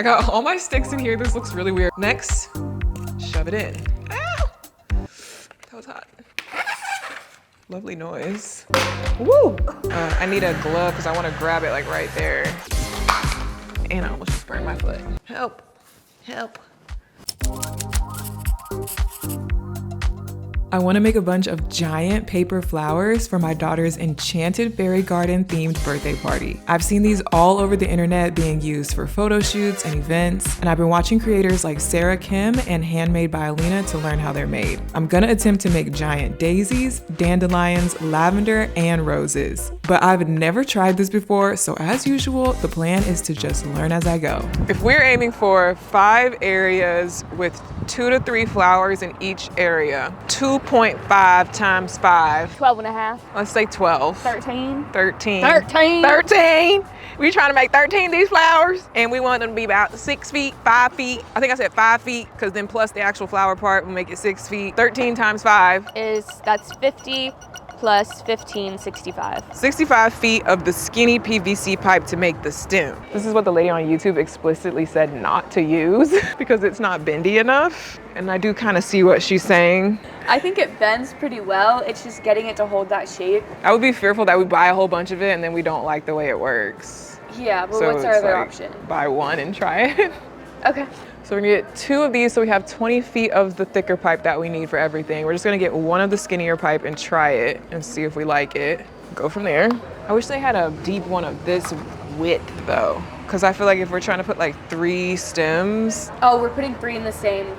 I got all my sticks in here. This looks really weird. Next, shove it in. Ow! That was hot. Lovely noise. Woo! I need a glove because I want to grab it like right there. And I almost just burned my foot. Help, help. I want to make a bunch of giant paper flowers for my daughter's Enchanted fairy garden themed birthday party. I've seen these all over the internet being used for photo shoots and events, and I've been watching creators like Sara Kim and Handmade by Alina to learn how they're made. I'm gonna attempt to make giant daisies, dandelions, lavender, and roses. But I've never tried this before, so as usual, the plan is to just learn as I go. If we're aiming for 5 areas with 2 to 3 flowers in each area, 2.5 times 5. 12 and a half. Let's say 12. 13. 13. 13. 13. We're trying to make 13 of these flowers, and we want them to be about 6 feet, 5 feet. I think I said 5 feet, because then plus the actual flower part will make it 6 feet. 13 times 5. That's 50 plus 15, 65. 65 feet of the skinny PVC pipe to make the stem. This is what the lady on YouTube explicitly said not to use because it's not bendy enough. And I do kind of see what she's saying. I think it bends pretty well. It's just getting it to hold that shape. I would be fearful that we buy a whole bunch of it and then we don't like the way it works. Yeah, but So what's our other like, option? Buy one and try it. Okay. So we're gonna get 2 of these, so we have 20 feet of the thicker pipe that we need for everything. We're just gonna get 1 of the skinnier pipe and try it and see if we like it. Go from there. I wish they had a deep one of this width though, because I feel like if we're trying to put like 3 stems, Oh, we're putting 3 in the same.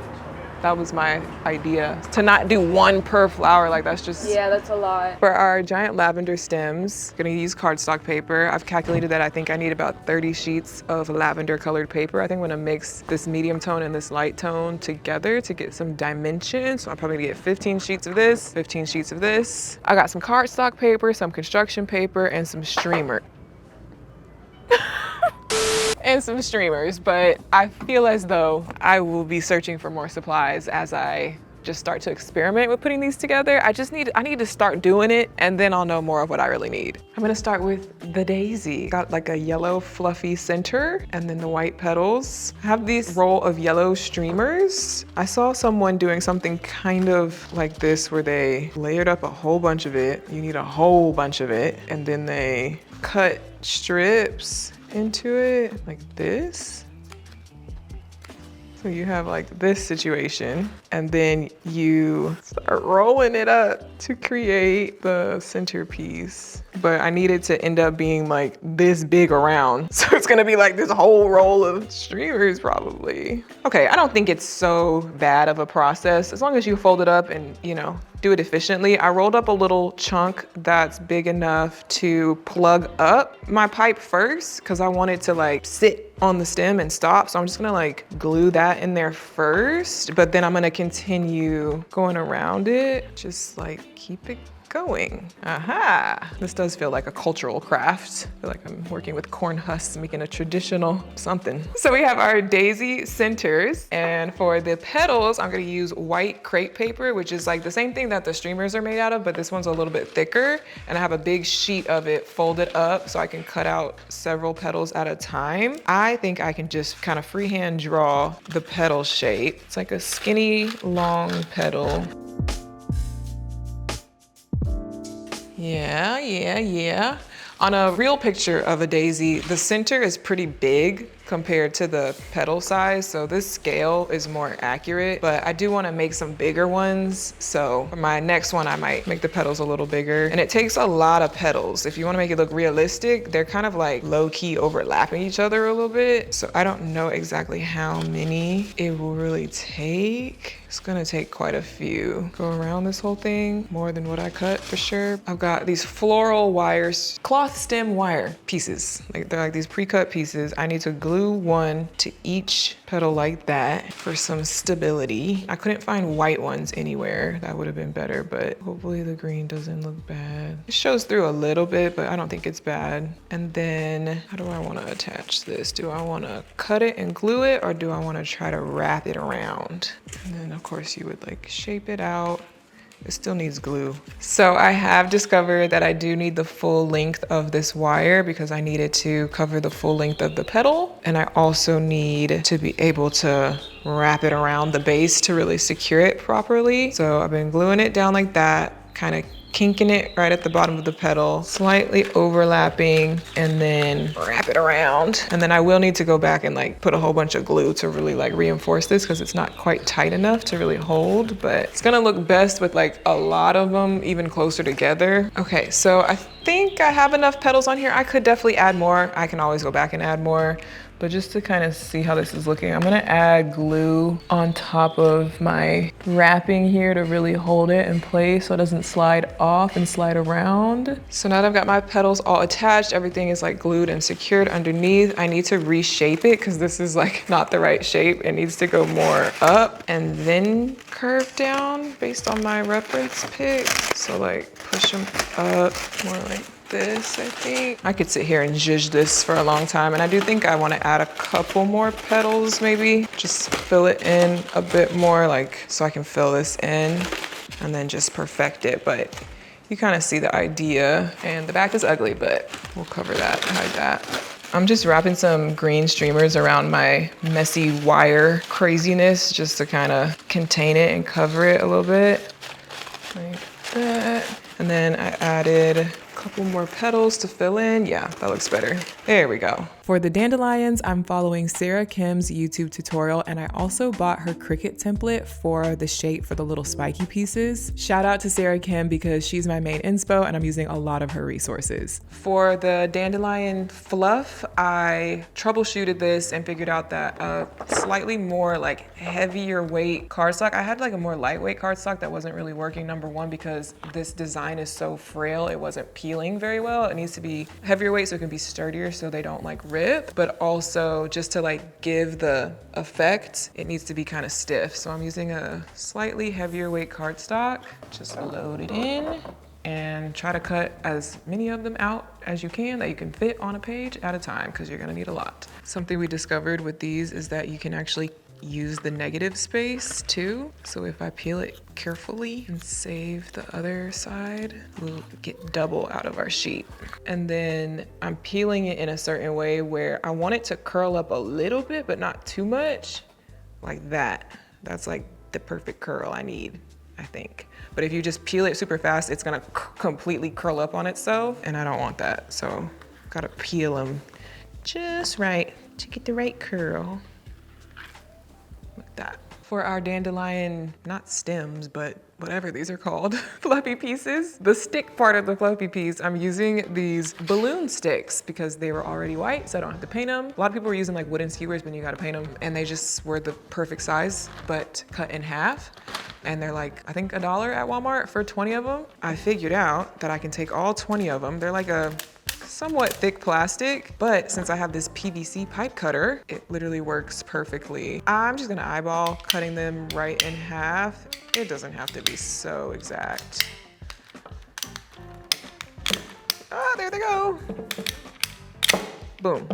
that was my idea. To not do 1 per flower, like that's just... Yeah, that's a lot. For our giant lavender stems, I'm gonna use cardstock paper. I've calculated that I think I need about 30 sheets of lavender colored paper. I think I'm gonna mix this medium tone and this light tone together to get some dimension. So I'm probably gonna get 15 sheets of this, 15 sheets of this. I got some cardstock paper, some construction paper, and some streamer. And some streamers, but I feel as though I will be searching for more supplies as I just start to experiment with putting these together. I need to start doing it, and then I'll know more of what I really need. I'm gonna start with the daisy. Got like a yellow fluffy center and then the white petals. I have this roll of yellow streamers. I saw someone doing something kind of like this where they layered up a whole bunch of it. You need a whole bunch of it, and then they cut strips into it like this. So you have like this situation, and then you start rolling it up to create the centerpiece. But I need it to end up being like this big around. So it's gonna be like this whole roll of streamers probably. Okay, I don't think it's so bad of a process as long as you fold it up and, you know, do it efficiently. I rolled up a little chunk that's big enough to plug up my pipe first because I want it to like sit on the stem and stop. So I'm just gonna like glue that in there first, but then I'm gonna continue going around it. Just like keep it going. Aha! This does feel like a cultural craft. I feel like I'm working with corn husks, making a traditional something. So we have our daisy centers, and for the petals, I'm gonna use white crepe paper, which is like the same thing that the streamers are made out of, but this one's a little bit thicker, and I have a big sheet of it folded up so I can cut out several petals at a time. I think I can just kind of freehand draw the petal shape. It's like a skinny, long petal. Yeah. On a real picture of a daisy, the center is pretty big compared to the petal size, so this scale is more accurate, but I do want to make some bigger ones. So for my next one, I might make the petals a little bigger, and it takes a lot of petals. If you want to make it look realistic, they're kind of like low-key overlapping each other a little bit. So I don't know exactly how many it will really take. It's gonna take quite a few. Go around this whole thing, more than what I cut for sure. I've got these floral wires, cloth stem wire pieces. Like they're like these pre-cut pieces. I need to glue one to each petal like that for some stability. I couldn't find white ones anywhere. That would have been better, but hopefully the green doesn't look bad. It shows through a little bit, but I don't think it's bad. And then how do I want to attach this? Do I want to cut it and glue it, or do I want to try to wrap it around? And then of course you would like shape it out It still needs glue. So I have discovered that I do need the full length of this wire because I need it to cover the full length of the petal. And I also need to be able to wrap it around the base to really secure it properly. So I've been gluing it down like that, kind of kinking it right at the bottom of the petal, slightly overlapping, and then wrap it around. And then I will need to go back and like put a whole bunch of glue to really like reinforce this because it's not quite tight enough to really hold, but it's gonna look best with like a lot of them even closer together. Okay, so I think I have enough petals on here. I could definitely add more. I can always go back and add more. But just to kind of see how this is looking, I'm gonna add glue on top of my wrapping here to really hold it in place so it doesn't slide off and slide around. So now that I've got my petals all attached, everything is like glued and secured underneath. I need to reshape it because this is like not the right shape. It needs to go more up and then curve down based on my reference pick. So like push them up more like this, I think. I could sit here and zhuzh this for a long time, and I do think I want to add a couple more petals maybe. Just fill it in a bit more, like so I can fill this in and then just perfect it. But you kind of see the idea, and the back is ugly, but we'll cover that, hide that. I'm just wrapping some green streamers around my messy wire craziness just to kind of contain it and cover it a little bit, like that. And then I added a couple more petals to fill in. Yeah, that looks better. There we go. For the dandelions, I'm following Sara Kim's YouTube tutorial, and I also bought her Cricut template for the shape for the little spiky pieces. Shout out to Sara Kim because she's my main inspo and I'm using a lot of her resources. For the dandelion fluff, I troubleshooted this and figured out that a slightly more like heavier weight cardstock, I had like a more lightweight cardstock that wasn't really working. Number one, because this design is so frail, it wasn't peeling very well. It needs to be heavier weight so it can be sturdier so they don't like rip, but also just to like give the effect, it needs to be kind of stiff. So I'm using a slightly heavier weight cardstock. Just load it in and try to cut as many of them out as you can that you can fit on a page at a time because you're gonna need a lot. Something we discovered with these is that you can actually use the negative space too. So if I peel it carefully and save the other side, we'll get double out of our sheet. And then I'm peeling it in a certain way where I want it to curl up a little bit, but not too much, like that. That's like the perfect curl I need, I think. But if you just peel it super fast, it's gonna completely curl up on itself, and I don't want that. So gotta peel them just right to get the right curl. Like that. For our dandelion, not stems, but whatever these are called, fluffy pieces, the stick part of the fluffy piece, I'm using these balloon sticks because they were already white, so I don't have to paint them. A lot of people were using like wooden skewers, but you gotta paint them, and they just were the perfect size, but cut in half. And they're like, I think $1 at Walmart for 20 of them. I figured out that I can take all 20 of them. They're like a somewhat thick plastic, but since I have this PVC pipe cutter, it literally works perfectly. I'm just gonna eyeball cutting them right in half. It doesn't have to be so exact. Ah, there they go. Boom.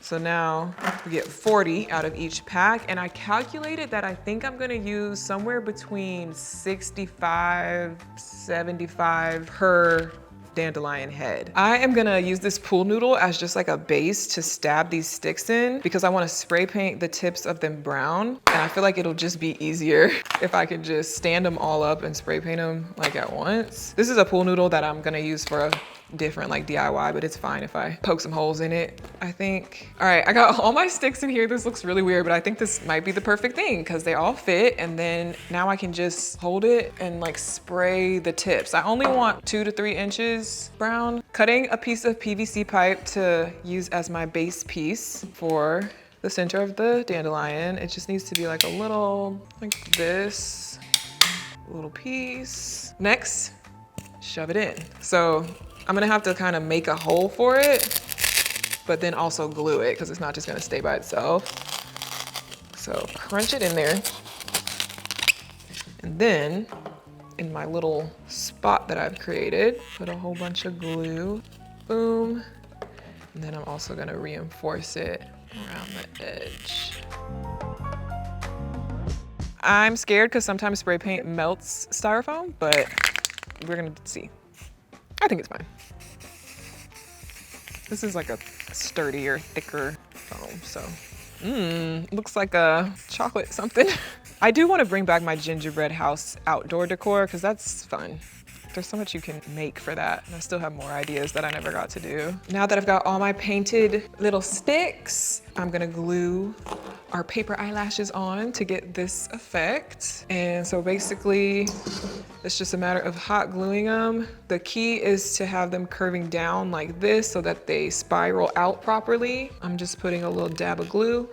So now we get 40 out of each pack, and I calculated that I think I'm gonna use somewhere between 65, 75 per dandelion head. I am gonna use this pool noodle as just like a base to stab these sticks in because I wanna spray paint the tips of them brown, and I feel like it'll just be easier if I could just stand them all up and spray paint them like at once. This is a pool noodle that I'm gonna use for a different like DIY, but it's fine if I poke some holes in it, I think. All right, I got all my sticks in here. This looks really weird, but I think this might be the perfect thing because they all fit, and then now I can just hold it and like spray the tips. I only want 2 to 3 inches brown. Cutting a piece of PVC pipe to use as my base piece for the center of the dandelion. It just needs to be like a little, like this, little piece. Next, shove it in. So I'm gonna have to kind of make a hole for it, but then also glue it because it's not just gonna stay by itself. So crunch it in there. And then in my little spot that I've created, put a whole bunch of glue, boom. And then I'm also gonna reinforce it around the edge. I'm scared because sometimes spray paint melts styrofoam, but we're gonna see. I think it's fine. This is like a sturdier, thicker foam, so. Looks like a chocolate something. I do want to bring back my gingerbread house outdoor decor because that's fun. There's so much you can make for that. And I still have more ideas that I never got to do. Now that I've got all my painted little sticks, I'm gonna glue our paper eyelashes on to get this effect. And so basically, it's just a matter of hot gluing them. The key is to have them curving down like this so that they spiral out properly. I'm just putting a little dab of glue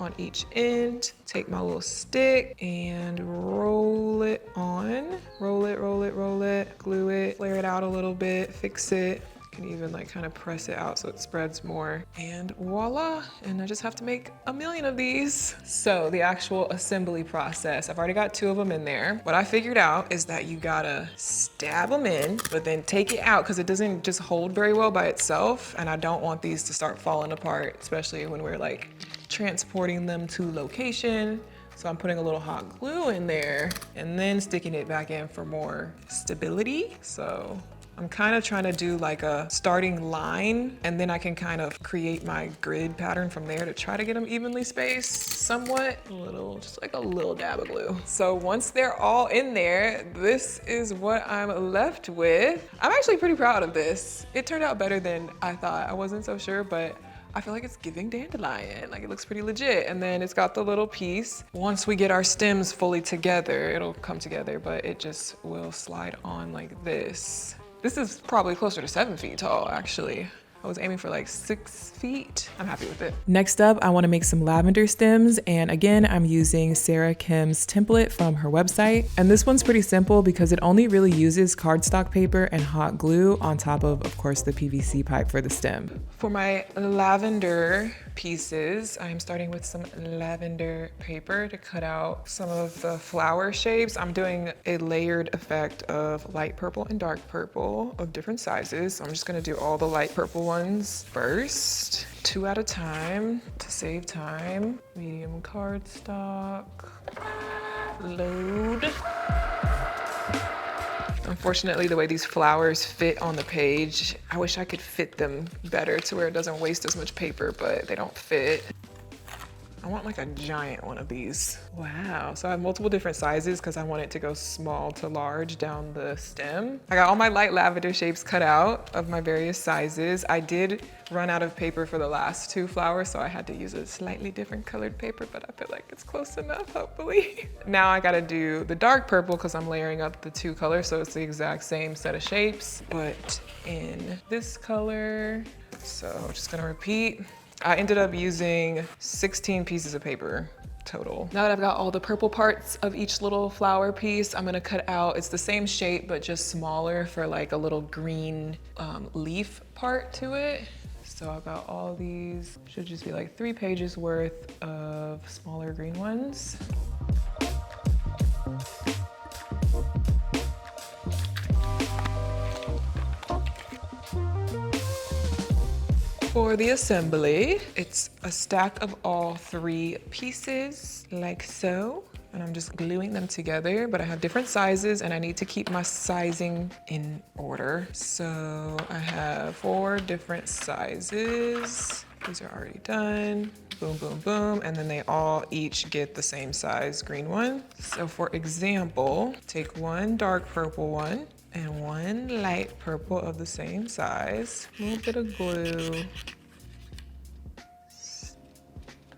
on each end. Take my little stick and roll it on. Roll it, glue it, flare it out a little bit, fix it. You can even like kind of press it out so it spreads more. And voila, and I just have to make a million of these. So the actual assembly process, I've already got 2 of them in there. What I figured out is that you gotta stab them in, but then take it out because it doesn't just hold very well by itself. And I don't want these to start falling apart, especially when we're like transporting them to location. So I'm putting a little hot glue in there and then sticking it back in for more stability. So I'm kind of trying to do like a starting line, and then I can kind of create my grid pattern from there to try to get them evenly spaced somewhat. Just like a little dab of glue. So once they're all in there, this is what I'm left with. I'm actually pretty proud of this. It turned out better than I thought. I wasn't so sure, but I feel like it's giving dandelion. Like it looks pretty legit. And then it's got the little piece. Once we get our stems fully together, it'll come together, but it just will slide on like this. This is probably closer to 7 feet tall, actually. I was aiming for like 6 feet. I'm happy with it. Next up, I want to make some lavender stems. And again, I'm using Sara Kim's template from her website. And this one's pretty simple because it only really uses cardstock paper and hot glue on top of course, the PVC pipe for the stem. For my lavender pieces, I'm starting with some lavender paper to cut out some of the flower shapes. I'm doing a layered effect of light purple and dark purple of different sizes. So I'm just gonna do all the light purple ones first, 2 at a time to save time. Medium cardstock, load. Unfortunately, the way these flowers fit on the page, I wish I could fit them better to where it doesn't waste as much paper, but they don't fit. I want like a giant one of these. Wow, so I have multiple different sizes because I want it to go small to large down the stem. I got all my light lavender shapes cut out of my various sizes. I did run out of paper for the last 2 flowers, so I had to use a slightly different colored paper, but I feel like it's close enough, hopefully. Now I gotta do the dark purple because I'm layering up the 2 colors, so it's the exact same set of shapes, but in this color. So I'm just gonna repeat. I ended up using 16 pieces of paper total. Now that I've got all the purple parts of each little flower piece, I'm gonna cut out, it's the same shape, but just smaller for like a little green leaf part to it. So I've got all these, should just be like 3 pages worth of smaller green ones. For the assembly, it's a stack of all 3 pieces, like so. And I'm just gluing them together, but I have different sizes and I need to keep my sizing in order. So I have 4 different sizes. These are already done. Boom, boom, boom. And then they all each get the same size green one. So for example, take 1 dark purple one and 1 light purple of the same size. A little bit of glue.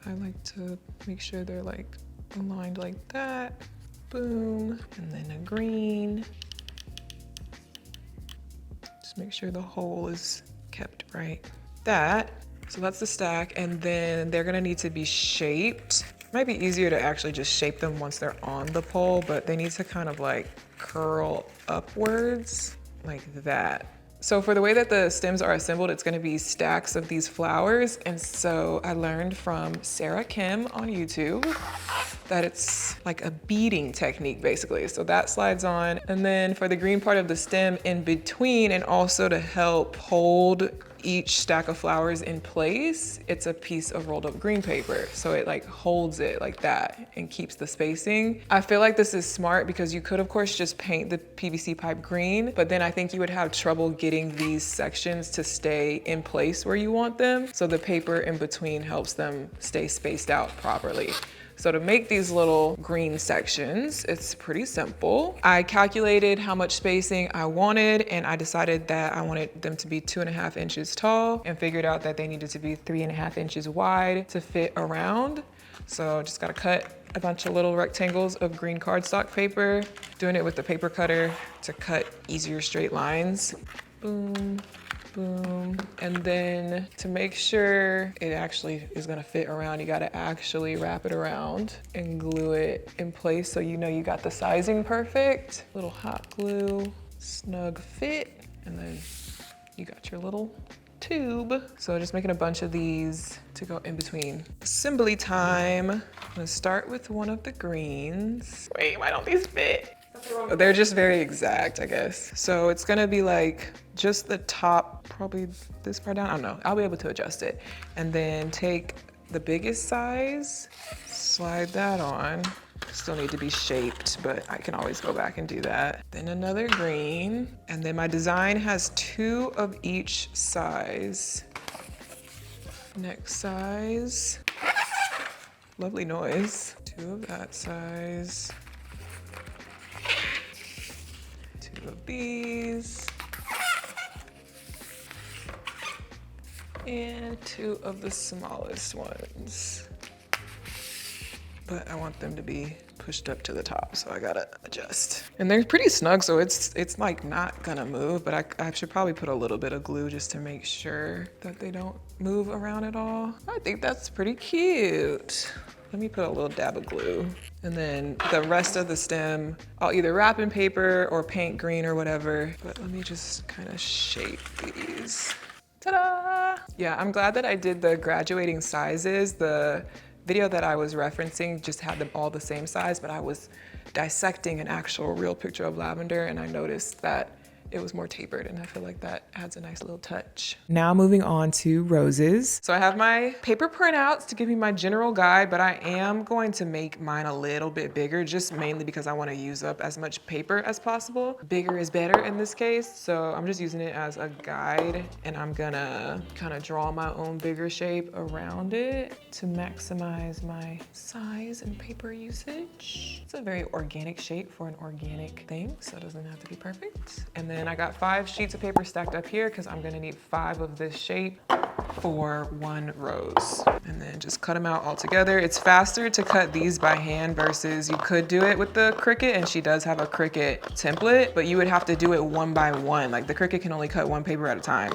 I like to make sure they're like aligned like that. Boom. And then a green. Just make sure the hole is kept right. So that's the stack, and then they're gonna need to be shaped. Might be easier to actually just shape them once they're on the pole, but they need to kind of like curl upwards like that. So for the way that the stems are assembled, it's gonna be stacks of these flowers. And so I learned from Sara Kim on YouTube that it's like a beading technique basically. So that slides on. And then for the green part of the stem in between, and also to help hold each stack of flowers in place, it's a piece of rolled up green paper. So it like holds it like that and keeps the spacing. I feel like this is smart because you could of course just paint the PVC pipe green, but then I think you would have trouble getting these sections to stay in place where you want them. So the paper in between helps them stay spaced out properly. So to make these little green sections, it's pretty simple. I calculated how much spacing I wanted, and I decided that I wanted them to be 2.5 inches tall, and figured out that they needed to be 3.5 inches wide to fit around. So just gotta cut a bunch of little rectangles of green cardstock paper, doing it with the paper cutter to cut easier straight lines. Boom. Boom. And then to make sure it actually is gonna fit around, you gotta actually wrap it around and glue it in place so you know you got the sizing perfect. Little hot glue, snug fit, and then you got your little tube. So just making a bunch of these to go in between. Assembly time. I'm gonna start with one of the greens. Wait, why don't these fit? They're just very exact, I guess. So it's gonna be like just the top, probably this far down, I don't know. I'll be able to adjust it. And then take the biggest size, slide that on. Still need to be shaped, but I can always go back and do that. Then another green. And then my design has 2 of each size. Next size. Lovely noise. 2 of that size. 2 of these. And 2 of the smallest ones. But I want them to be pushed up to the top, so I gotta adjust. And they're pretty snug, so it's like not gonna move, but I should probably put a little bit of glue just to make sure that they don't move around at all. I think that's pretty cute. Let me put a little dab of glue. And then the rest of the stem, I'll either wrap in paper or paint green or whatever, but let me just kind of shape these. Ta-da! Yeah, I'm glad that I did the graduating sizes. The video that I was referencing just had them all the same size, but I was dissecting an actual real picture of lavender and I noticed that it was more tapered, and I feel like that adds a nice little touch. Now moving on to roses. So I have my paper printouts to give me my general guide, but I am going to make mine a little bit bigger, just mainly because I want to use up as much paper as possible. Bigger is better in this case, so I'm just using it as a guide, and I'm gonna kind of draw my own bigger shape around it to maximize my size and paper usage. It's a very organic shape for an organic thing, so it doesn't have to be perfect. And then I got 5 sheets of paper stacked up here because I'm gonna need 5 of this shape for 1 rose. And then just cut them out all together. It's faster to cut these by hand versus you could do it with the Cricut, and she does have a Cricut template, but you would have to do it one by one. Like the Cricut can only cut 1 paper at a time.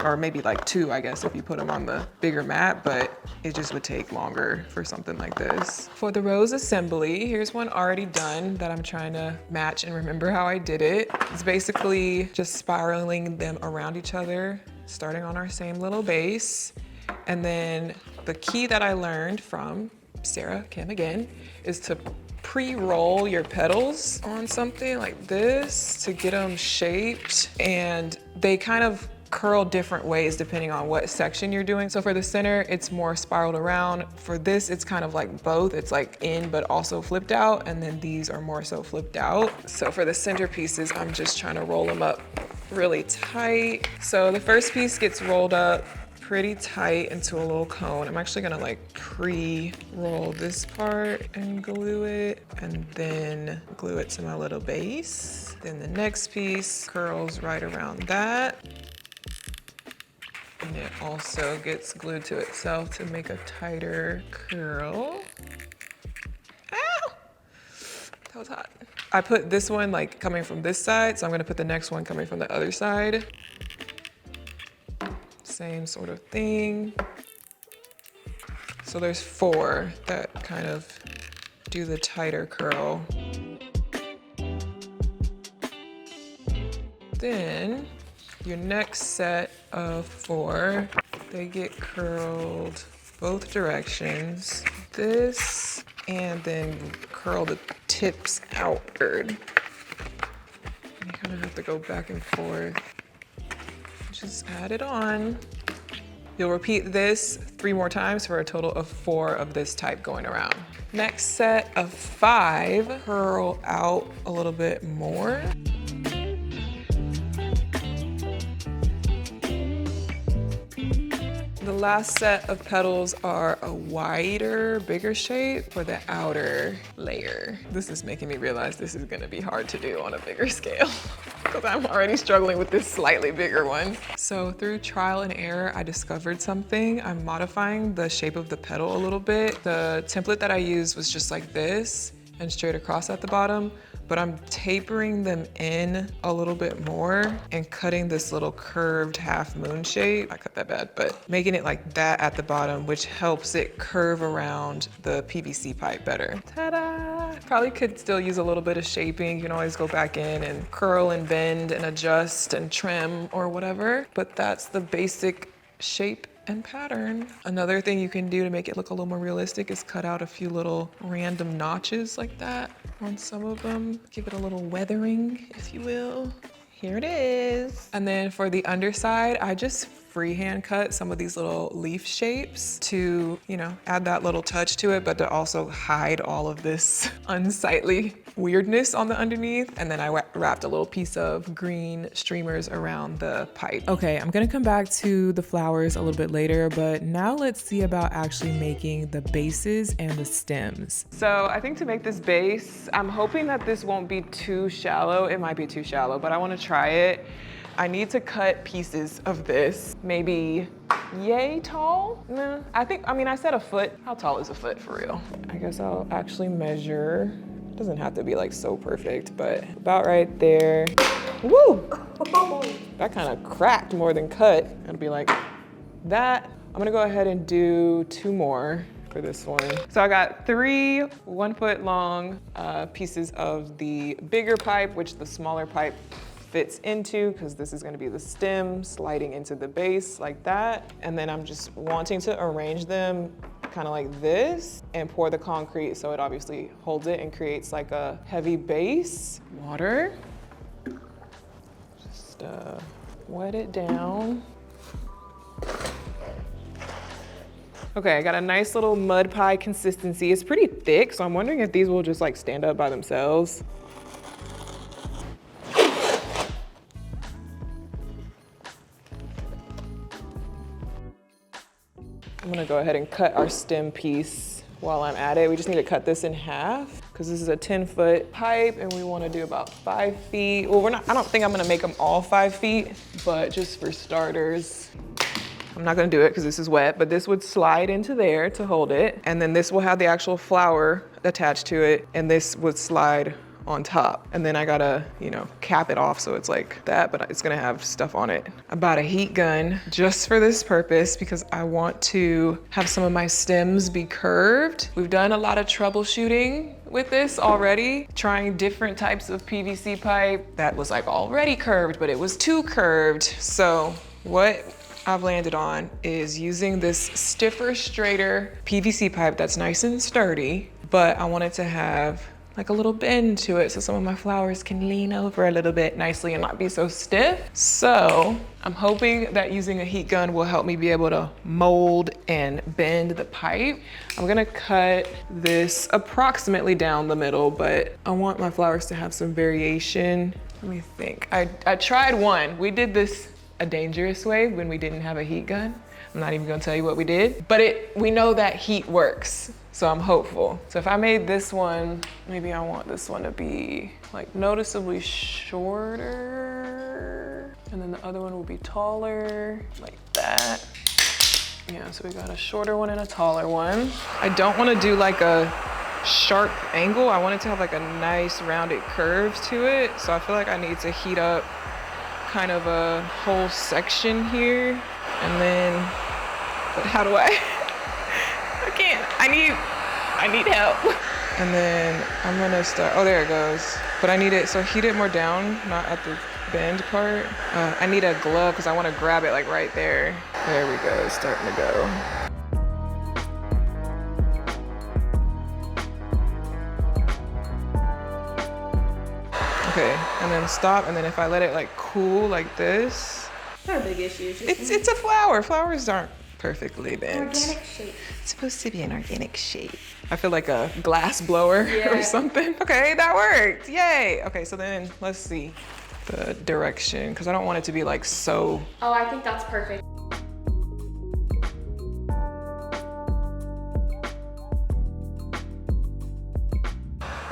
Or maybe like 2, I guess, if you put them on the bigger mat, but it just would take longer for something like this. For the rose assembly, here's one already done that I'm trying to match and remember how I did it. It's basically just spiraling them around each other, starting on our same little base. And then the key that I learned from Sara Kim again is to pre-roll your petals on something like this to get them shaped, and they kind of curl different ways depending on what section you're doing. So for the center, it's more spiraled around. For this, it's kind of like both. It's like in, but also flipped out. And then these are more so flipped out. So for the center pieces, I'm just trying to roll them up really tight. So the first piece gets rolled up pretty tight into a little cone. I'm actually gonna like pre-roll this part and glue it, and then glue it to my little base. Then the next piece curls right around that. And it also gets glued to itself to make a tighter curl. Ow! That was hot. I put this one like coming from this side, so I'm gonna put the next one coming from the other side. Same sort of thing. So there's 4 that kind of do the tighter curl. Then your next set of 4, they get curled both directions. This, and then curl the tips outward. You kind of have to go back and forth, Just add it on. You'll repeat this 3 more times for a total of 4 of this type going around. Next set of 5, curl out a little bit more. The last set of petals are a wider, bigger shape for the outer layer. This is making me realize this is gonna be hard to do on a bigger scale because I'm already struggling with this slightly bigger one. So through trial and error, I discovered something. I'm modifying the shape of the petal a little bit. The template that I used was just like this and straight across at the bottom, but I'm tapering them in a little bit more and cutting this little curved half moon shape. I cut that bad, but making it like that at the bottom, which helps it curve around the PVC pipe better. Ta-da! Probably could still use a little bit of shaping. You can always go back in and curl and bend and adjust and trim or whatever, but that's the basic shape and pattern. Another thing you can do to make it look a little more realistic is cut out a few little random notches like that on some of them. Give it a little weathering, if you will. Here it is. And then for the underside, I just freehand cut some of these little leaf shapes to, you know, add that little touch to it, but to also hide all of this unsightly weirdness on the underneath. And then I wrapped a little piece of green streamers around the pipe. Okay, I'm gonna come back to the flowers a little bit later, but now let's see about actually making the bases and the stems. So I think to make this base, I'm hoping that this won't be too shallow. It might be too shallow, but I wanna try it. I need to cut pieces of this, maybe yay tall? No, I said a foot. How tall is a foot for real? I guess I'll actually measure. It doesn't have to be like so perfect, but about right there. Woo! That kind of cracked more than cut. It'll be like that. I'm gonna go ahead and do 2 more for this one. So I got 3 1-foot long pieces of the bigger pipe, which the smaller pipe fits into, because this is gonna be the stem sliding into the base like that. And then I'm just wanting to arrange them kind of like this and pour the concrete so it obviously holds it and creates like a heavy base. Water. Just wet it down. Okay, I got a nice little mud pie consistency. It's pretty thick, so I'm wondering if these will just like stand up by themselves. I'm gonna go ahead and cut our stem piece while I'm at it. We just need to cut this in half because this is a 10-foot pipe and we wanna do about 5 feet. Well, I don't think I'm gonna make them all 5 feet, but just for starters, I'm not gonna do it because this is wet, but this would slide into there to hold it. And then this will have the actual flower attached to it and this would slide on top. And then I gotta, you know, cap it off so it's like that, but it's gonna have stuff on it. I bought a heat gun just for this purpose because I want to have some of my stems be curved. We've done a lot of troubleshooting with this already, trying different types of PVC pipe that was like already curved, but it was too curved. So what I've landed on is using this stiffer, straighter PVC pipe that's nice and sturdy, but I want it to have like a little bend to it so some of my flowers can lean over a little bit nicely and not be so stiff. So I'm hoping that using a heat gun will help me be able to mold and bend the pipe. I'm gonna cut this approximately down the middle, but I want my flowers to have some variation. Let me think. I tried one. We did this a dangerous way when we didn't have a heat gun. I'm not even gonna tell you what we did, but we know that heat works. So I'm hopeful. So if I made this one, maybe I want this one to be like noticeably shorter. And then the other one will be taller, like that. Yeah, so we got a shorter one and a taller one. I don't want to do like a sharp angle. I want it to have like a nice rounded curve to it. So I feel like I need to heat up kind of a whole section here. And then, but how do I can't. I need help. And then I'm gonna start, oh, there it goes. But I need it, so heat it more down, not at the bend part. I need a glove because I want to grab it like right there. There we go, it's starting to go. Okay, and then stop, and then if I let it like cool like this, Not a big issue. It's a flower. Flowers aren't perfectly bent. Organic shape. It's supposed to be an organic shape. I feel like a glass blower or something. Okay, that worked. Yay. Okay, so then let's see the direction, because I don't want it to be like so. Oh, I think that's perfect.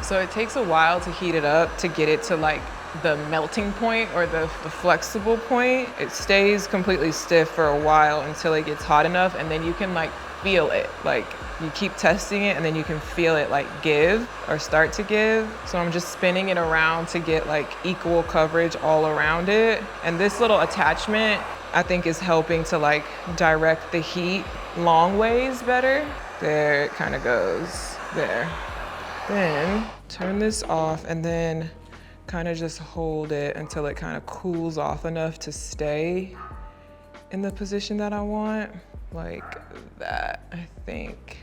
So it takes a while to heat it up to get it to like the melting point or the flexible point. It stays completely stiff for a while until it gets hot enough, and then you can like feel it. Like you keep testing it and then you can feel it like give or start to give. So I'm just spinning it around to get like equal coverage all around it. And this little attachment I think is helping to like direct the heat long ways better. There it kind of goes there. Then turn this off and then kind of just hold it until it kind of cools off enough to stay in the position that I want. Like that, I think,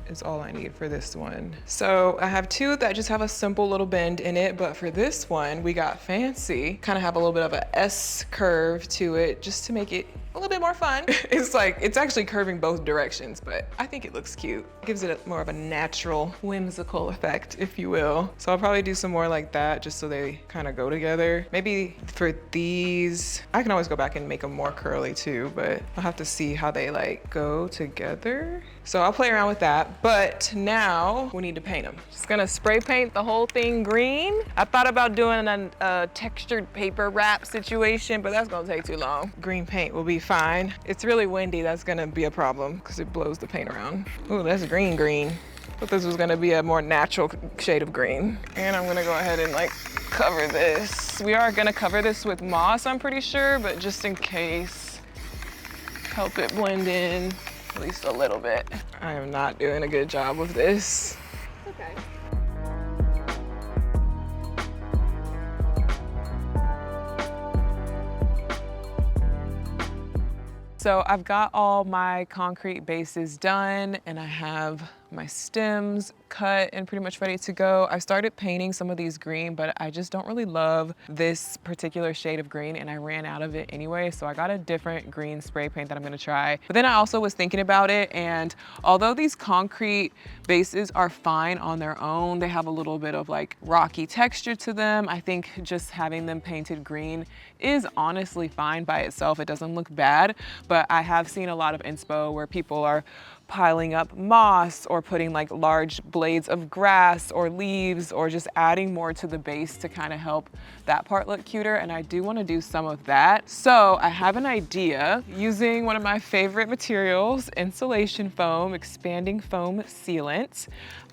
is all I need for this one. So I have two that just have a simple little bend in it, but for this one, we got fancy. Kind of have a little bit of a S curve to it just to make it a little bit more fun. It's like, it's actually curving both directions, but I think it looks cute. Gives it more of a natural, whimsical effect, if you will. So I'll probably do some more like that just so they kind of go together. Maybe for these, I can always go back and make them more curly too, but I'll have to see how they like go together. So I'll play around with that, but now we need to paint them. Just gonna spray paint the whole thing green. I thought about doing a textured paper wrap situation, but that's gonna take too long. Green paint will be fine. It's really windy, that's gonna be a problem because it blows the paint around. Ooh, that's green green. But this was gonna be a more natural shade of green. And I'm gonna go ahead and like cover this. We are gonna cover this with moss, I'm pretty sure, but just in case, help it blend in. At least a little bit. I am not doing a good job with this. Okay. So I've got all my concrete bases done and I have my stems cut and pretty much ready to go. I started painting some of these green, but I just don't really love this particular shade of green and I ran out of it anyway. So I got a different green spray paint that I'm gonna try. But then I also was thinking about it, and although these concrete bases are fine on their own, they have a little bit of like rocky texture to them. I think just having them painted green is honestly fine by itself. It doesn't look bad, but I have seen a lot of inspo where people are piling up moss or putting like large blades of grass or leaves or just adding more to the base to kind of help that part look cuter, and I do want to do some of that. So I have an idea using one of my favorite materials, insulation foam, expanding foam sealant.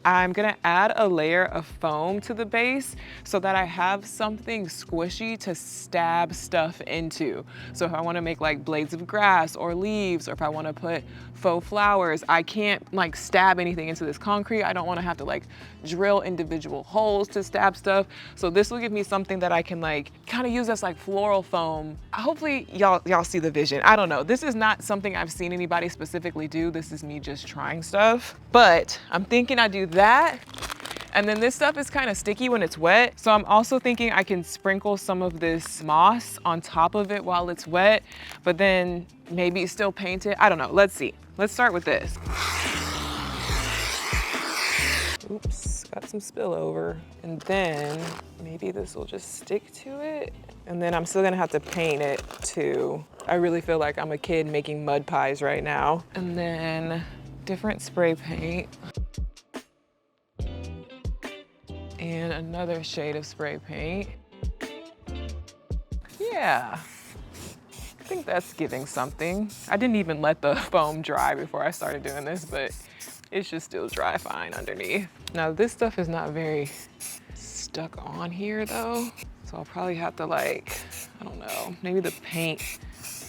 I'm gonna add a layer of foam to the base so that I have something squishy to stab stuff into. So if I wanna make like blades of grass or leaves, or if I wanna put faux flowers, I can't like stab anything into this concrete. I don't wanna have to like drill individual holes to stab stuff. So this will give me something that I can like kind of use as like floral foam. Hopefully y'all see the vision. I don't know. This is not something I've seen anybody specifically do. This is me just trying stuff. But I'm thinking I do that. And then this stuff is kind of sticky when it's wet. So I'm also thinking I can sprinkle some of this moss on top of it while it's wet, but then maybe still paint it. I don't know. Let's see. Let's start with this. Oops, got some spillover. And then maybe this will just stick to it. And then I'm still gonna have to paint it too. I really feel like I'm a kid making mud pies right now. And then different spray paint. And another shade of spray paint. Yeah, I think that's giving something. I didn't even let the foam dry before I started doing this, but it should still dry fine underneath. Now this stuff is not very stuck on here though, so I'll probably have to like, I don't know, maybe the paint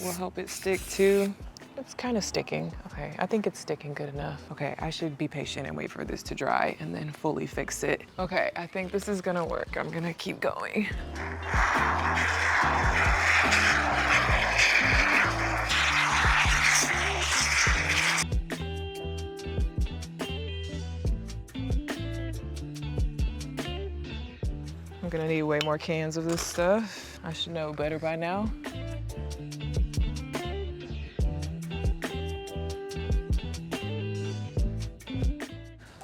will help it stick too. It's kind of sticking. Okay, I think it's sticking good enough. Okay, I should be patient and wait for this to dry and then fully fix it. Okay, I think this is gonna work. I'm gonna keep going. I'm gonna need way more cans of this stuff. I should know better by now.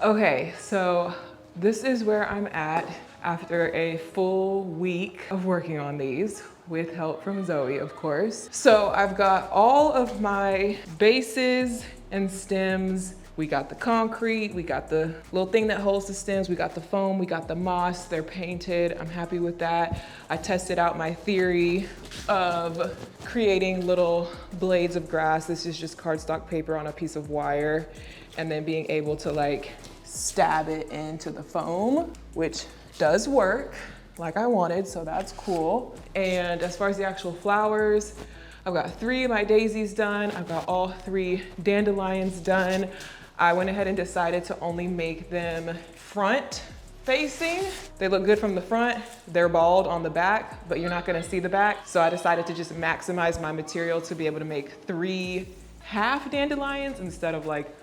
Okay, so this is where I'm at after a full week of working on these with help from Zoe, of course. So I've got all of my bases and stems. We got the concrete, we got the little thing that holds the stems, we got the foam, we got the moss, they're painted. I'm happy with that. I tested out my theory of creating little blades of grass. This is just cardstock paper on a piece of wire, and then being able to like stab it into the foam, which does work like I wanted, so that's cool. And as far as the actual flowers, I've got 3 of my daisies done. I've got all 3 dandelions done. I went ahead and decided to only make them front facing. They look good from the front. They're bald on the back, but you're not gonna see the back. So I decided to just maximize my material to be able to make 3 half dandelions instead of like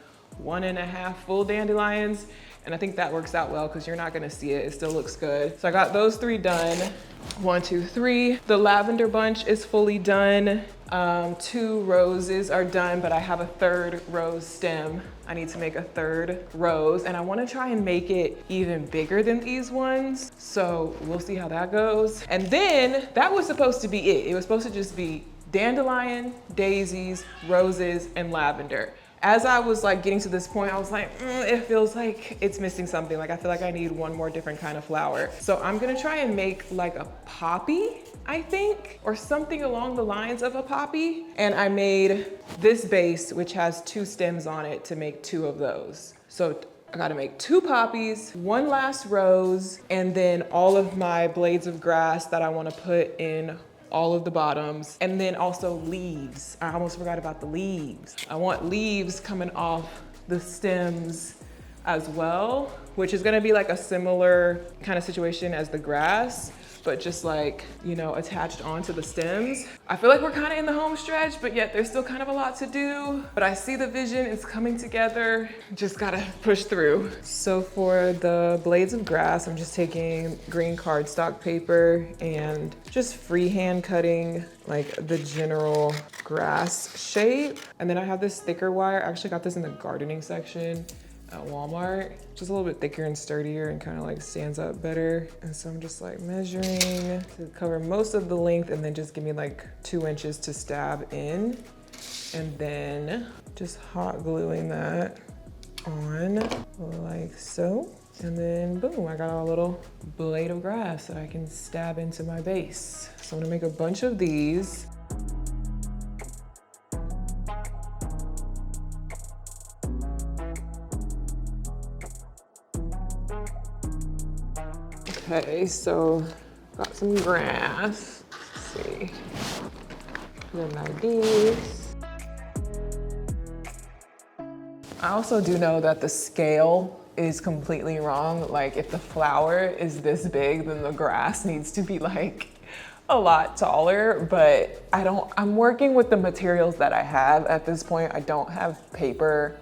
1.5 full dandelions. And I think that works out well because you're not gonna see it. It still looks good. So I got those 3 done. 1, 2, 3. The lavender bunch is fully done. 2 roses are done, but I have a 3rd rose stem. I need to make a 3rd rose, and I wanna try and make it even bigger than these ones. So we'll see how that goes. And then that was supposed to be it. It was supposed to just be dandelion, daisies, roses, and lavender. As I was like getting to this point, I was like, it feels like it's missing something. Like I feel like I need one more different kind of flower. So I'm gonna try and make like a poppy, I think, or something along the lines of a poppy. And I made this base, which has 2 stems on it, to make 2 of those. So I gotta make 2 poppies, 1 last rose, and then all of my blades of grass that I wanna put in all of the bottoms, and then also leaves. I almost forgot about the leaves. I want leaves coming off the stems as well, which is gonna be like a similar kind of situation as the grass, but just like, you know, attached onto the stems. I feel like we're kind of in the home stretch, but yet there's still kind of a lot to do. But I see the vision, it's coming together. Just gotta push through. So for the blades of grass, I'm just taking green cardstock paper and just freehand cutting like the general grass shape. And then I have this thicker wire. I actually got this in the gardening section at Walmart. Just a little bit thicker and sturdier and kind of like stands up better. And so I'm just like measuring to cover most of the length, and then just give me like 2 inches to stab in. And then just hot gluing that on like so. And then boom, I got a little blade of grass that I can stab into my base. So I'm gonna make a bunch of these. Okay, so got some grass. Let's see. Then like these. I also do know that the scale is completely wrong. Like if the flower is this big, then the grass needs to be like a lot taller, but I'm working with the materials that I have at this point. I don't have paper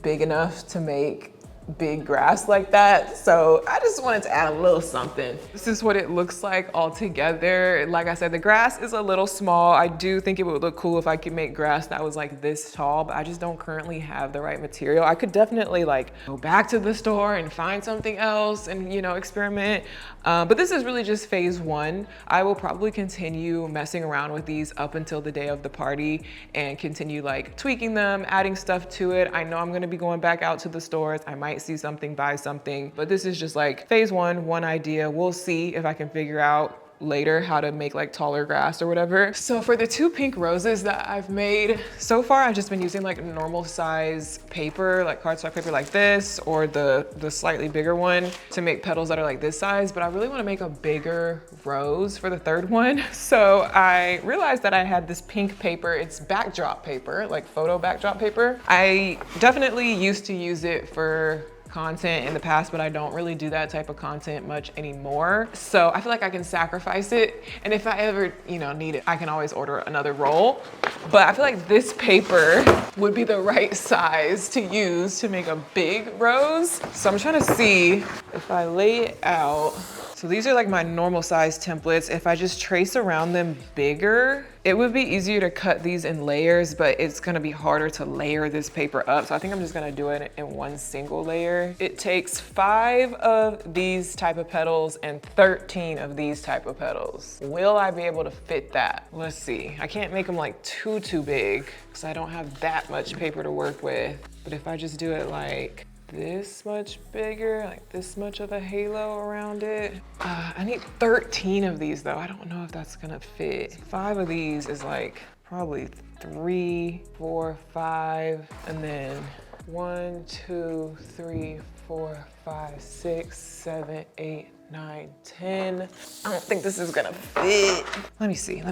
big enough to make big grass like that. So I just wanted to add a little something. This is what it looks like all together. Like I said, the grass is a little small. I do think it would look cool if I could make grass that was like this tall, but I just don't currently have the right material. I could definitely like go back to the store and find something else and, you know, experiment. But this is really just phase 1. I will probably continue messing around with these up until the day of the party and continue like tweaking them, adding stuff to it. I know I'm gonna be going back out to the stores. I might see something, buy something, but this is just like phase 1, one idea. We'll see if I can figure out later how to make like taller grass or whatever. So for the 2 pink roses that I've made so far, I've just been using like normal size paper, like cardstock paper like this, or the slightly bigger one to make petals that are like this size. But I really want to make a bigger rose for the 3rd one. So I realized that I had this pink paper. It's backdrop paper, like photo backdrop paper. I definitely used to use it for content in the past, but I don't really do that type of content much anymore. So I feel like I can sacrifice it. And if I ever, you know, need it, I can always order another roll. But I feel like this paper would be the right size to use to make a big rose. So I'm trying to see if I lay it out So these are like my normal size templates. If I just trace around them bigger, it would be easier to cut these in layers, but it's gonna be harder to layer this paper up. So I think I'm just gonna do it in one single layer. It takes 5 of these type of petals and 13 of these type of petals. Will I be able to fit that? Let's see. I can't make them like too big because I don't have that much paper to work with. But if I just do it like this much bigger, like this much of a halo around it. I need 13 of these though. I don't know if that's gonna fit. 5 of these is like probably 3, 4, 5, and then 1, 2, 3, 4, 5, 6, 7, 8, 9, 10. I don't think this is gonna fit. Let me see.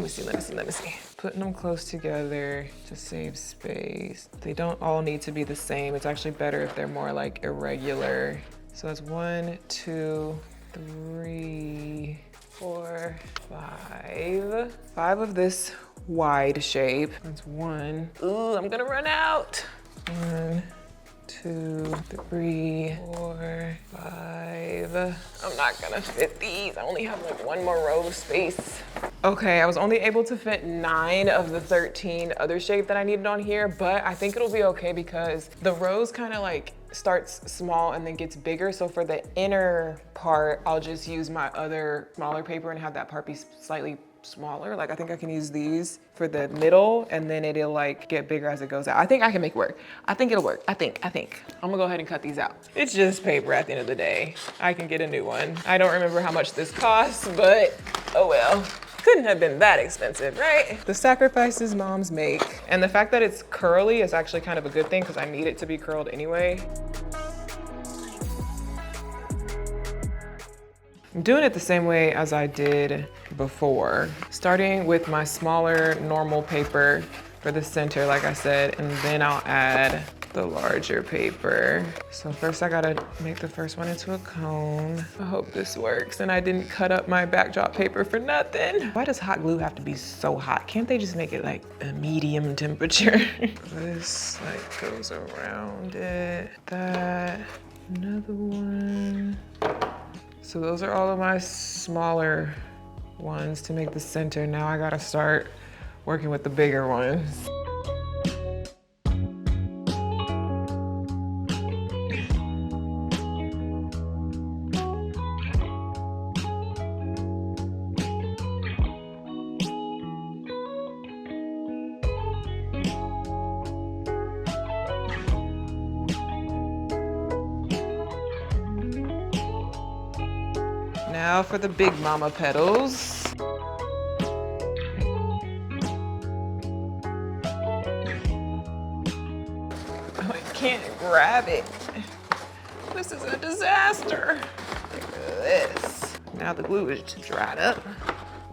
Putting them close together to save space. They don't all need to be the same. It's actually better if they're more like irregular. So that's 1, 2, 3, 4, 5. 5 of this wide shape. That's 1. Ooh, I'm gonna run out. 1, 2, 3, 4, 5. I'm not gonna fit these. I only have like 1 more row of space. Okay, I was only able to fit 9 of the 13 other shape that I needed on here, but I think it'll be okay because the rose kind of like starts small and then gets bigger. So for the inner part, I'll just use my other smaller paper and have that part be slightly smaller. Like I think I can use these for the middle and then it'll like get bigger as it goes out. I think I can make it work. I think it'll work. I think. I'm gonna go ahead and cut these out. It's just paper at the end of the day. I can get a new one. I don't remember how much this costs, but oh well. Couldn't have been that expensive, right? The sacrifices moms make. And the fact that it's curly is actually kind of a good thing because I need it to be curled anyway. I'm doing it the same way as I did before, starting with my smaller normal paper for the center, like I said, and then I'll add the larger paper. So first I gotta make the first one into a cone. I hope this works and I didn't cut up my backdrop paper for nothing. Why does hot glue have to be so hot? Can't they just make it like a medium temperature? This like goes around it. That, another one. So those are all of my smaller ones to make the center. Now I gotta start working with the bigger ones. Now for the big mama petals. Oh, I can't grab it. This is a disaster. Look at this. Now the glue is dried up.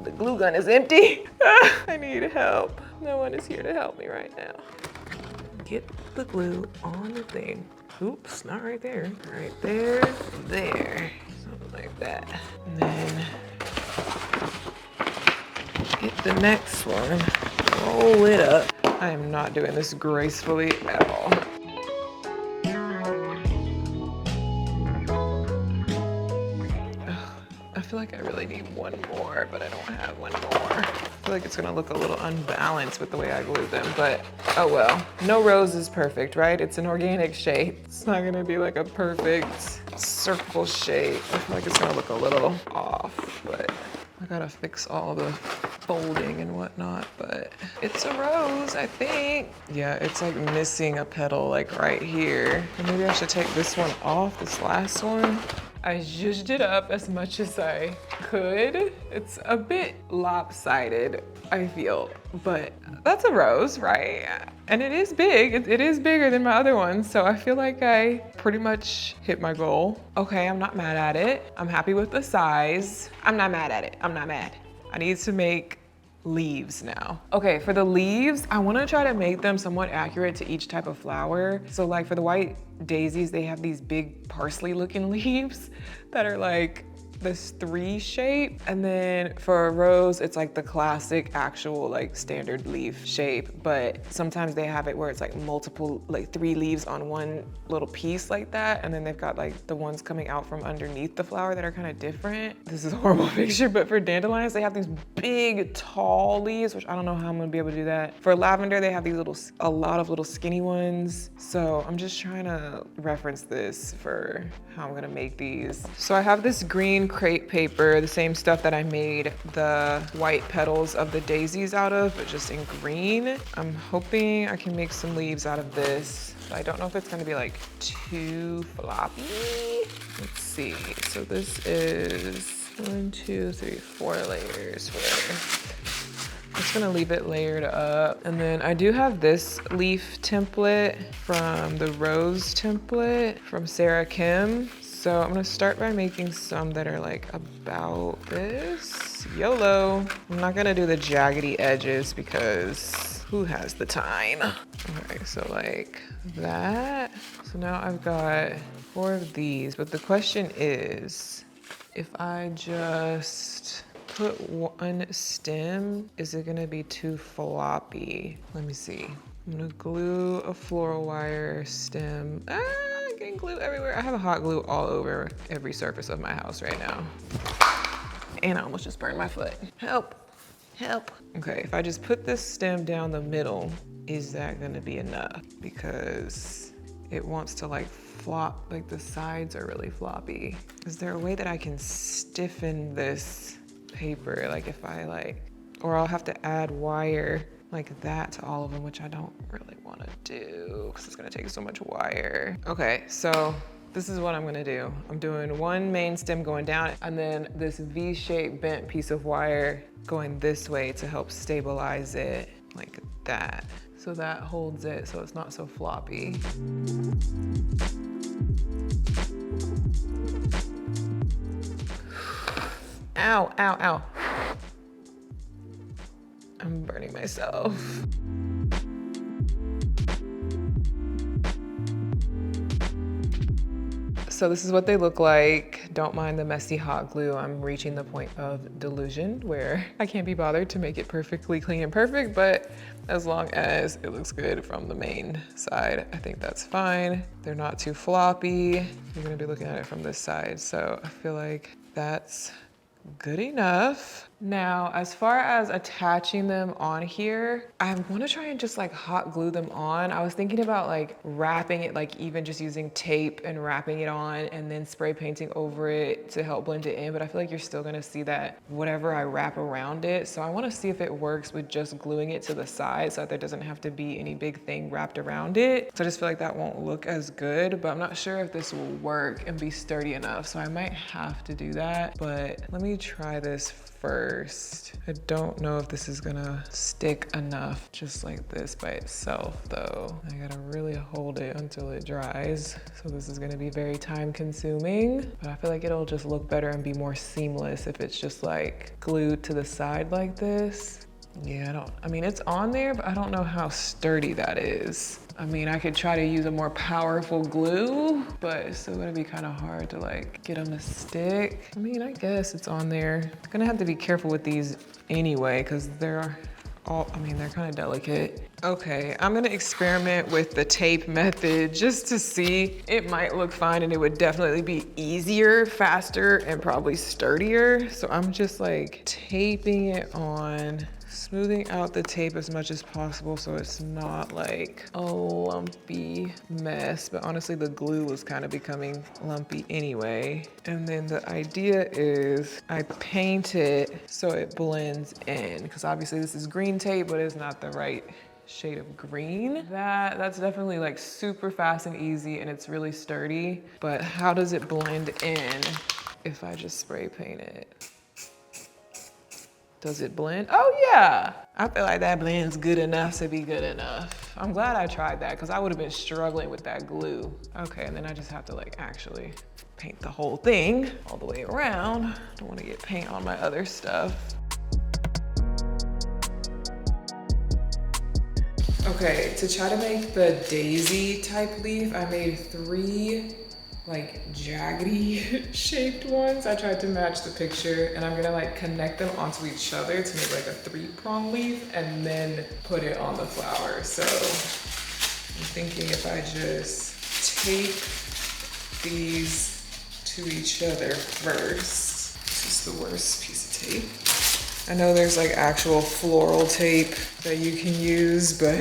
The glue gun is empty. I need help. No one is here to help me right now. Get the glue on the thing. Oops, not right there. Right there, there. Something like that. And then get the next one, roll it up. I am not doing this gracefully at all. I feel like I really need one more, but I don't have one more. I feel like it's gonna look a little unbalanced with the way I glue them, but oh well. No rose is perfect, right? It's an organic shape. It's not gonna be like a perfect circle shape. I feel like it's gonna look a little off, but I gotta fix all the folding and whatnot, but it's a rose, I think. Yeah, it's like missing a petal like right here. And maybe I should take this one off, this last one. I zhuzhed it up as much as I could. It's a bit lopsided, I feel, but that's a rose, right? And it is big, it is bigger than my other ones, so I feel like I pretty much hit my goal. Okay, I'm not mad at it. I'm happy with the size. I'm not mad at it, I'm not mad. I need to make leaves now. Okay, for the leaves, I wanna try to make them somewhat accurate to each type of flower. So like for the white daisies, they have these big parsley looking leaves that are like this 3 shape. And then for a rose, it's like the classic actual like standard leaf shape, but sometimes they have it where it's like multiple, like 3 leaves on one little piece like that. And then they've got like the ones coming out from underneath the flower that are kind of different. This is a horrible picture, but for dandelions, they have these big, tall leaves, which I don't know how I'm gonna be able to do that. For lavender, they have these a lot of little skinny ones. So I'm just trying to reference this for how I'm gonna make these. So I have this green crepe paper, the same stuff that I made the white petals of the daisies out of, but just in green. I'm hoping I can make some leaves out of this. I don't know if it's gonna be like too floppy. Let's see. So this is 1, 2, 3, 4 layers. I'm just gonna leave it layered up. And then I do have this leaf template from the rose template from Sara Kim. So I'm gonna start by making some that are like about this. YOLO. I'm not gonna do the jaggedy edges because who has the time? Okay, so like that. So now I've got 4 of these, but the question is, if I just put 1 stem, is it gonna be too floppy? Let me see. I'm gonna glue a floral wire stem. Getting glue everywhere. I have a hot glue all over every surface of my house right now. And I almost just burned my foot. Help, help. Okay, if I just put this stem down the middle, is that gonna be enough? Because it wants to like flop, like the sides are really floppy. Is there a way that I can stiffen this paper? Like if I like, or I'll have to add wire like that to all of them, which I don't really want to do because it's gonna take so much wire. Okay, so this is what I'm gonna do. I'm doing 1 main stem going down and then this V-shaped bent piece of wire going this way to help stabilize it like that. So that holds it so it's not so floppy. Ow, ow, ow. I'm burning myself. So this is what they look like. Don't mind the messy hot glue. I'm reaching the point of delusion where I can't be bothered to make it perfectly clean and perfect, but as long as it looks good from the main side, I think that's fine. They're not too floppy. You're gonna be looking at it from this side. So I feel like that's good enough. Now, as far as attaching them on here, I want to try and just like hot glue them on. I was thinking about like wrapping it, like even just using tape and wrapping it on and then spray painting over it to help blend it in. But I feel like you're still gonna see that whatever I wrap around it. So I want to see if it works with just gluing it to the side so that there doesn't have to be any big thing wrapped around it. So I just feel like that won't look as good, but I'm not sure if this will work and be sturdy enough. So I might have to do that, but let me try this first. I don't know if this is gonna stick enough just like this by itself though. I gotta really hold it until it dries. So this is gonna be very time consuming, but I feel like it'll just look better and be more seamless if it's just like glued to the side like this. Yeah, I mean, it's on there, but I don't know how sturdy that is. I mean, I could try to use a more powerful glue, but it's still gonna be kind of hard to like get them to stick. I mean, I guess it's on there. I'm gonna have to be careful with these anyway, because they're kind of delicate. Okay, I'm gonna experiment with the tape method just to see. It might look fine and it would definitely be easier, faster, and probably sturdier. So I'm just like taping it on, smoothing out the tape as much as possible so it's not like a lumpy mess. But honestly, the glue was kind of becoming lumpy anyway. And then the idea is I paint it so it blends in, because obviously this is green tape, but it's not the right shade of green. That's definitely like super fast and easy, and it's really sturdy. But how does it blend in if I just spray paint it? Does it blend? Oh yeah, I feel like that blends good enough to be good enough. I'm glad I tried that because I would have been struggling with that glue. Okay, and then I just have to like actually paint the whole thing all the way around. Don't want to get paint on my other stuff. Okay, to try to make the daisy type leaf, I made 3 like jaggedy shaped ones. I tried to match the picture, and I'm gonna like connect them onto each other to make like a 3-prong leaf and then put it on the flower. So I'm thinking if I just tape these to each other first. This is the worst piece of tape. I know there's like actual floral tape that you can use, but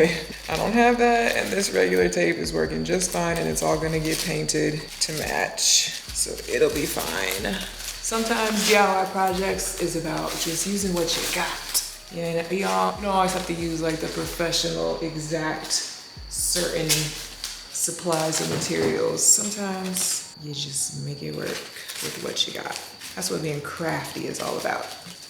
I don't have that, and this regular tape is working just fine, and it's all gonna get painted to match, so it'll be fine. Sometimes DIY projects is about just using what you got. Yeah, you don't always have to use like the professional exact certain supplies and materials. Sometimes you just make it work with what you got. That's what being crafty is all about.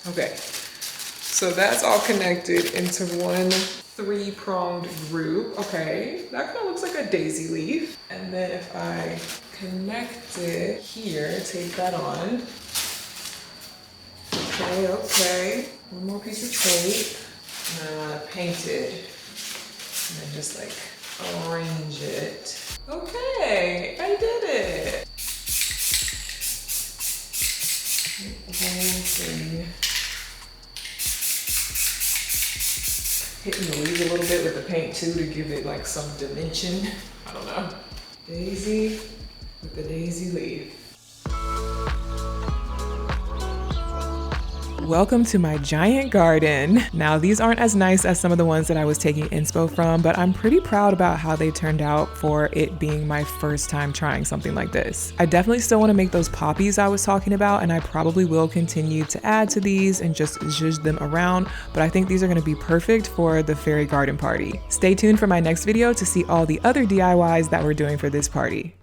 Okay, so that's all connected into one 3-pronged group. Okay, that kind of looks like a daisy leaf. And then if I connect it here, tape that on. Okay. One more piece of tape. And then I want to paint it. And then just like arrange it. Okay, I did it. The whole thing. Hitting the leaves a little bit with the paint too to give it like some dimension. I don't know. Daisy with the daisy leaf. Welcome to my giant garden. Now, these aren't as nice as some of the ones that I was taking inspo from, but I'm pretty proud about how they turned out for it being my first time trying something like this. I definitely still want to make those poppies I was talking about, and I probably will continue to add to these and just zhuzh them around, but I think these are going to be perfect for the fairy garden party. Stay tuned for my next video to see all the other DIYs that we're doing for this party.